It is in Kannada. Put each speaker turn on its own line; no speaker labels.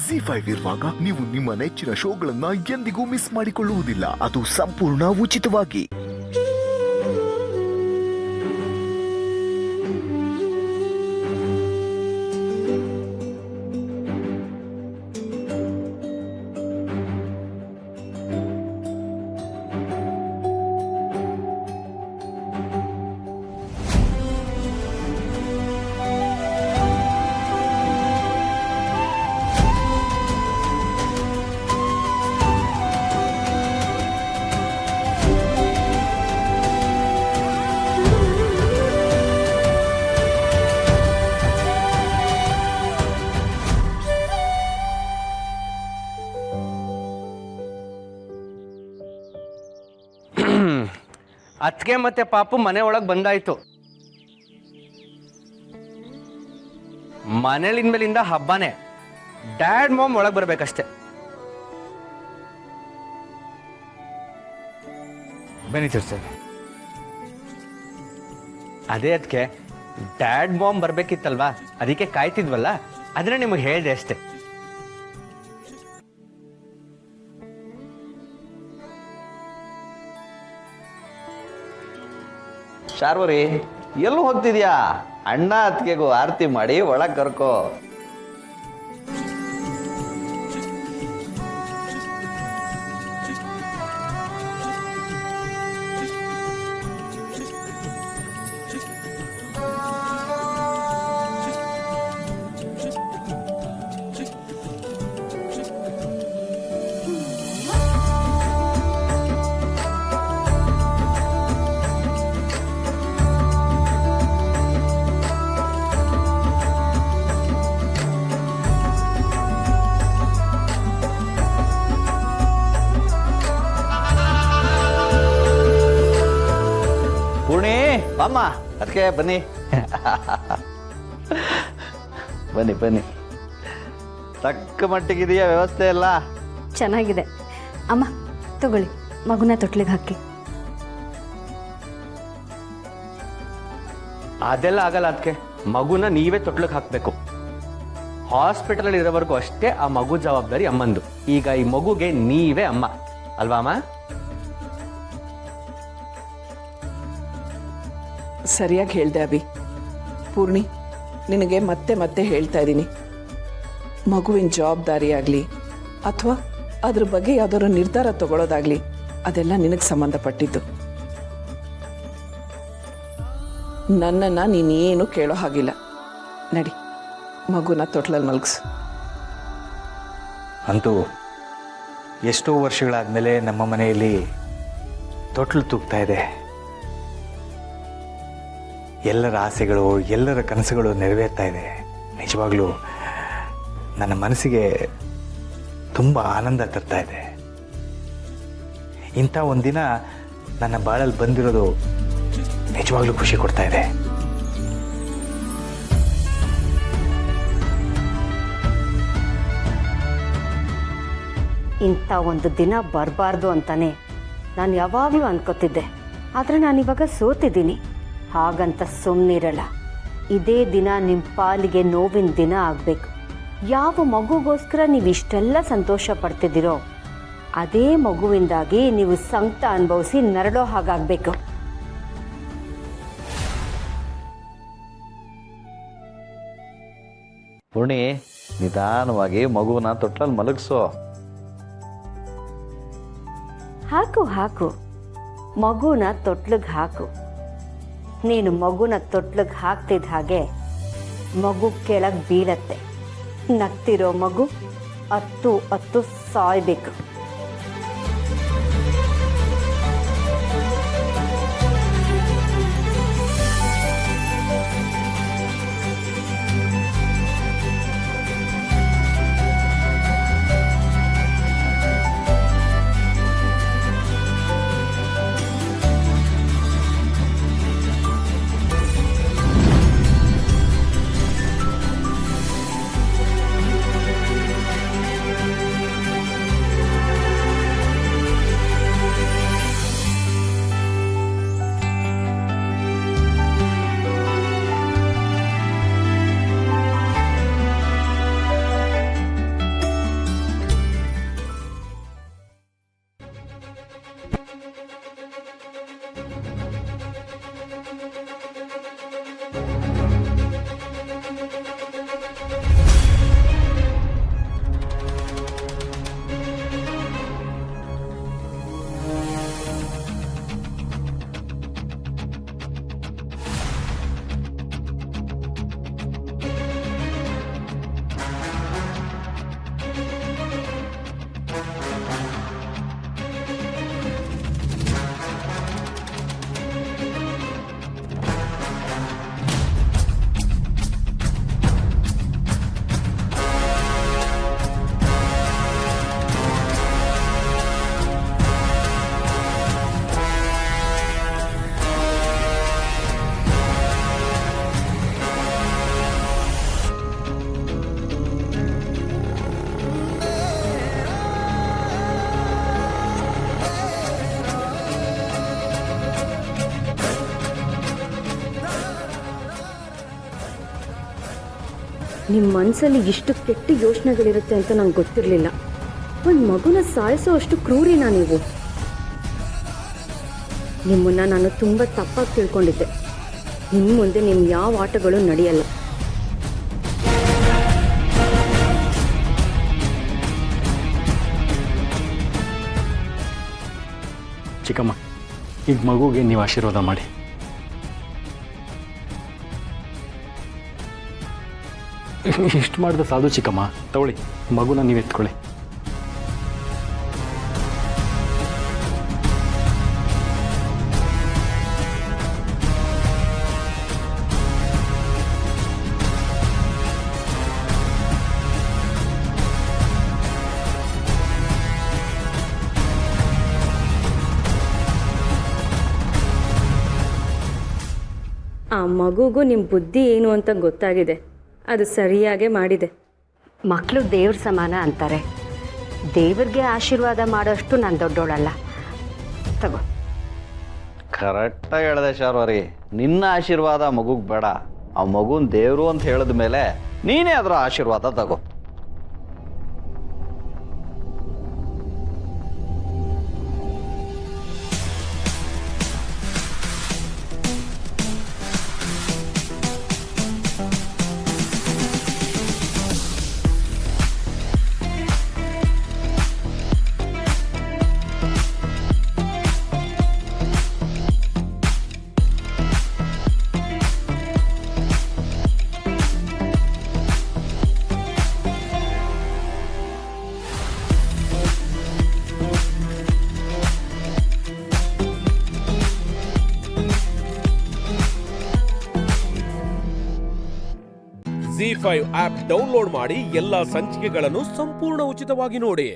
ಜಿ5 ಇರುವಾಗ ನೀವು ನಿಮ್ಮ ನೆಚ್ಚಿನ ಶೋಗಳನ್ನ ಎಂದಿಗೂ ಮಿಸ್ ಮಾಡಿಕೊಳ್ಳುವುದಿಲ್ಲ. ಅದು ಸಂಪೂರ್ಣ ಉಚಿತವಾಗಿ.
ಅತ್ತಿಗೆ ಮತ್ತೆ ಪಾಪು ಮನೆ ಒಳಗೆ ಬಂದಾಯ್ತು. ಮನೇಲಿಂದ ಹಬ್ಬನೇ. ಡ್ಯಾಡ್ ಮಾಮ್ ಒಳಗೆ ಬರ್ಬೇಕಷ್ಟೆ.
ಬನ್ನಿ ಸರ್.
ಅದೇ ಅದಕ್ಕೆ ಡ್ಯಾಡ್ ಮಾಮ್ ಬರ್ಬೇಕಿತ್ತಲ್ವಾ, ಅದಕ್ಕೆ ಕಾಯ್ತಿದ್ವಲ್ಲ, ಅದನ್ನ ನಿಮಗೆ ಹೇಳಿದೆ ಅಷ್ಟೆ.
ಶಾರ್ವರಿ, ಎಲ್ಲೂ ಹೋಗ್ತಿದ್ಯಾ? ಅಣ್ಣ ಅತ್ತಿಗೆಗೂ ಆರತಿ ಮಾಡಿ ಒಳಗೆ ಕರ್ಕೋ. ಪೂರ್ಣಿ, ಬಾಮ್ಮ. ಅದಕ್ಕೆ ಬನ್ನಿ. ಬನ್ನಿ ಬನ್ನಿ. ತಕ್ಕ ಮಟ್ಟಿಗಿದೆಯಾ ವ್ಯವಸ್ಥೆ ಎಲ್ಲ?
ಚೆನ್ನಾಗಿದೆ ಅಮ್ಮ. ತಗೊಳ್ಳಿ, ಮಗುನ ತೊಟ್ಲಿಗೆ ಹಾಕಿ.
ಅದೆಲ್ಲ ಆಗಲ್ಲ ಅದಕ್ಕೆ. ಮಗುನ ನೀವೇ ತೊಟ್ಲಿಗೆ ಹಾಕ್ಬೇಕು. ಹಾಸ್ಪಿಟಲ್ ಇರೋವರೆಗೂ ಅಷ್ಟೇ ಆ ಮಗು ಜವಾಬ್ದಾರಿ ಅಮ್ಮಂದು. ಈಗ ಈ ಮಗುಗೆ ನೀವೇ ಅಮ್ಮ ಅಲ್ವಾ ಅಮ್ಮ?
ಸರಿಯಾಗಿ ಹೇಳ್ದೆ ಅಭಿ. ಪೂರ್ಣಿ, ನಿನಗೆ ಮತ್ತೆ ಮತ್ತೆ ಹೇಳ್ತಾ ಇದ್ದೀನಿ, ಮಗುವಿನ ಜವಾಬ್ದಾರಿ ಆಗಲಿ ಅಥವಾ ಅದ್ರ ಬಗ್ಗೆ ಯಾವ್ದಾದ್ರು ನಿರ್ಧಾರ ತಗೊಳ್ಳೋದಾಗ್ಲಿ, ಅದೆಲ್ಲ ನಿನಗೆ ಸಂಬಂಧಪಟ್ಟಿದ್ದು. ನನ್ನನ್ನು ನೀನೇನು ಕೇಳೋ ಹಾಗಿಲ್ಲ. ನಡಿ, ಮಗುನ ತೊಟ್ಲಲ್ಲಿ ಮಲಗಿಸು.
ಅಂತೂ ಎಷ್ಟೋ ವರ್ಷಗಳಾದಮೇಲೆ ನಮ್ಮ ಮನೆಯಲ್ಲಿ ತೊಟ್ಲು ತೂಗ್ತಾ ಇದೆ. ಎಲ್ಲರ ಆಸೆಗಳು, ಎಲ್ಲರ ಕನಸುಗಳು ನೆರವೇರ್ತಾ ಇದೆ. ನಿಜವಾಗ್ಲೂ ನನ್ನ ಮನಸ್ಸಿಗೆ ತುಂಬ ಆನಂದ ತರ್ತಾ ಇದೆ. ಇಂಥ ಒಂದಿನ ನನ್ನ ಬಾಳಲ್ಲಿ ಬಂದಿರೋದು ನಿಜವಾಗ್ಲೂ ಖುಷಿ ಕೊಡ್ತಾ ಇದೆ.
ಇಂಥ ಒಂದು ದಿನ ಬರಬಾರ್ದು ಅಂತಾನೆ ನಾನು ಯಾವಾಗಲೂ ಅನ್ಕೋತಿದ್ದೆ. ಆದರೆ ನಾನಿವಾಗ ಸೋತಿದ್ದೀನಿ. ಹಾಗಂತ ಸುಮ್ಮನಿರಲ್ಲ. ಇದೇ ದಿನ ನಿಮ್ಮ ಪಾಲಿಗೆ ನೋವಿನ ದಿನ ಆಗಬೇಕು. ಯಾವ ಮಗುಗೋಸ್ಕರ ನೀವು ಇಷ್ಟೆಲ್ಲ ಸಂತೋಷ ಪಡ್ತಿದ್ದೀರೋ ಅದೇ ಮಗುವಿಂದಾಗಿ ನೀವು ಸಂಕಟ ಅನುಭವಿಸಿ ನರಳೋ ಹಾಗಾಗಬೇಕು.
ಪೂರ್ಣಿ, ನಿಧಾನವಾಗಿ ಮಗುವನ್ನ ತೊಟ್ಲಲ್ಲಿ ಮಲಗಿಸೋ.
ಹಾಕು ಹಾಕು, ಮಗುನ ತೊಟ್ಲಿಗೆ ಹಾಕು. ನೀನು ಮಗುನ ತೊಟ್ಲಿಗೆ ಹಾಕ್ತಿದ್ದ ಹಾಗೆ ಮಗು ಕೆಳಗೆ ಬೀಳತ್ತೆ. ನಗ್ತಿರೋ ಮಗು ಅತ್ತು ಸಾಯ್ಬೇಕು. ನಿಮ್ಮ ಮನಸ್ಸಲ್ಲಿ ಇಷ್ಟು ಕೆಟ್ಟ ಯೋಚನೆಗಳಿರುತ್ತೆ ಅಂತ ನಂಗೆ ಗೊತ್ತಿರಲಿಲ್ಲ. ಒಂದು ಮಗುನ ಸಾಯಿಸೋ ಅಷ್ಟು ಕ್ರೂರಿನಾ ನೀವು? ನಿಮ್ಮನ್ನ ನಾನು ತುಂಬ ತಪ್ಪಾಗಿ ತಿಳ್ಕೊಂಡಿದ್ದೆ. ಇನ್ನು ಮುಂದೆ ನಿಮ್ಮ ಯಾವ ಆಟಗಳು ನಡೆಯಲ್ಲ.
ಚಿಕ್ಕಮ್ಮ, ಈಗ ಮಗುಗೆ ನೀವು ಆಶೀರ್ವಾದ ಮಾಡಿ. ಇಷ್ಟು ಮಾಡಿದ್ರೆ ಸಾಧು ಚಿಕ್ಕಮ್ಮ. ತಗೊಳ್ಳಿ, ಮಗುನ ನೀವು ಎತ್ಕೊಳ್ಳಿ.
ಆ ಮಗುಗೂ ನಿಮ್ಮ ಬುದ್ಧಿ ಏನು ಅಂತ ಗೊತ್ತಾಗಿದೆ. ಅದು ಸರಿಯಾಗೇ ಮಾಡಿದೆ. ಮಕ್ಕಳು ದೇವ್ರ ಸಮಾನ ಅಂತಾರೆ. ದೇವ್ರಿಗೆ ಆಶೀರ್ವಾದ ಮಾಡೋಷ್ಟು ನಾನು ದೊಡ್ಡೋಳಲ್ಲ. ತಗೋ.
ಕರೆಕ್ಟಾಗಿ ಹೇಳಿದೆ ಶಾರ್ವರಿ. ನಿನ್ನ ಆಶೀರ್ವಾದ ಮಗುಗೆ ಬೇಡ. ಆ ಮಗುನ ದೇವರು ಅಂತ ಹೇಳಿದ ಮೇಲೆ ನೀನೇ ಅದರ ಆಶೀರ್ವಾದ ತಗೋ.
ZEE5 ಆಪ್ ಡೌನ್ಲೋಡ್ ಮಾಡಿ ಎಲ್ಲಾ ಸಂಚಿಕೆಗಳನ್ನು ಸಂಪೂರ್ಣ ಉಚಿತವಾಗಿ ನೋಡಿ.